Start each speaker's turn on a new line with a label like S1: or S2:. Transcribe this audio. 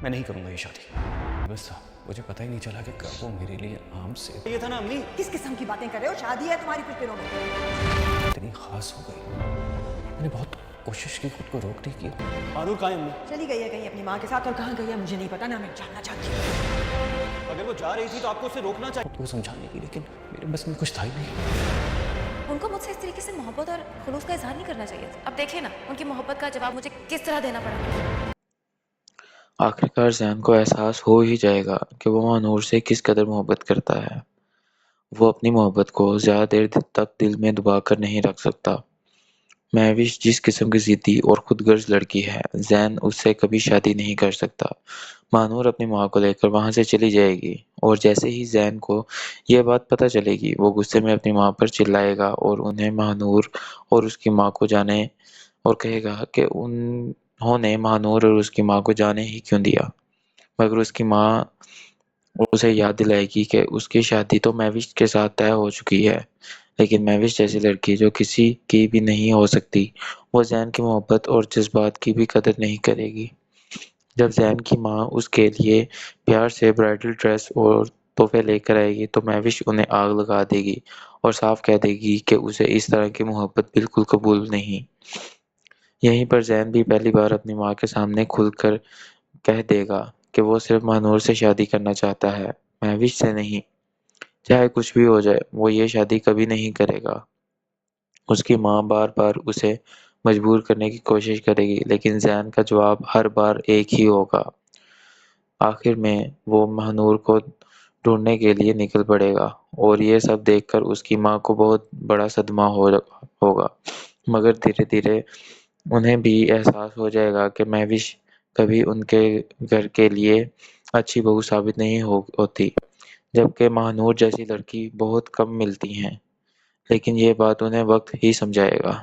S1: میں نہیں کروں گا یہ شادی. بس تھا مجھے پتہ ہی نہیں چلا کہ کب وہ میرے لیے عام سے یہ تھا نا امی.
S2: کس قسم کی باتیں کر رہے ہو؟ شادی ہے تمہاری کچھ دنوں میں.
S1: اتنی خاص ہو گئی. میں نے بہت کوشش کی خود کو روکنے کی. آنور کہاں ہے امی؟
S2: چلی گئی ہے کہیں اپنی ماں کے ساتھ، اور کہاں گئی ہے مجھے نہیں پتا، نہ میں جاننا چاہتی ہوں.
S1: اگر وہ جا رہی تھی تو آپ کو اسے روکنا چاہیے خود کو سمجھانے کی، لیکن میرے بس میں کچھ تھا ہی نہیں.
S3: ان کو مجھ سے اس طریقے سے محبت اور خلوص کا اظہار نہیں کرنا چاہیے تھا. اب دیکھیں نا ان کی محبت کا جواب مجھے کس طرح دینا پڑا.
S4: آخرکار زین کو احساس ہو ہی جائے گا کہ وہ مانور سے کس قدر محبت کرتا ہے. وہ اپنی محبت کو زیادہ دیر تک دل میں دبا کر نہیں رکھ سکتا. مہوش جس قسم کی ضدی اور خود غرض لڑکی ہے، زین اس سے کبھی شادی نہیں کر سکتا. مانور اپنی ماں کو لے کر وہاں سے چلی جائے گی، اور جیسے ہی زین کو یہ بات پتہ چلے گی وہ غصے میں اپنی ماں پر چلائے گا اور انہیں مانور اور اس کی ماں کو جانے اور کہے گا کہ انہوں نے مانور اور اس کی ماں کو جانے ہی کیوں دیا. مگر اس کی ماں اسے یاد دلائے گی کہ اس کی شادی تو مہوش کے ساتھ طے ہو چکی ہے، لیکن مہوش جیسی لڑکی جو کسی کی بھی نہیں ہو سکتی، وہ زین کی محبت اور جذبات کی بھی قدر نہیں کرے گی. جب زین کی ماں اس کے لیے پیار سے برائڈل ڈریس اور تحفے لے کر آئے گی تو مہوش انہیں آگ لگا دے گی اور صاف کہہ دے گی کہ اسے اس طرح کی محبت بالکل قبول نہیں. یہیں پر زین بھی پہلی بار اپنی ماں کے سامنے کھل کر کہہ دے گا کہ وہ صرف مانور سے شادی کرنا چاہتا ہے، مہوش سے نہیں. چاہے کچھ بھی ہو جائے وہ یہ شادی کبھی نہیں کرے گا. اس کی ماں بار بار اسے مجبور کرنے کی کوشش کرے گی، لیکن زین کا جواب ہر بار ایک ہی ہوگا. آخر میں وہ مانور کو ڈھونڈنے کے لیے نکل پڑے گا، اور یہ سب دیکھ کر اس کی ماں کو بہت بڑا صدمہ ہوگا. مگر دھیرے دھیرے انہیں بھی احساس ہو جائے گا کہ مہوش کبھی ان کے گھر کے لیے اچھی بہو ثابت نہیں ہوتی، جبکہ مانور جیسی لڑکی بہت کم ملتی ہیں. لیکن یہ بات انہیں وقت ہی سمجھائے گا.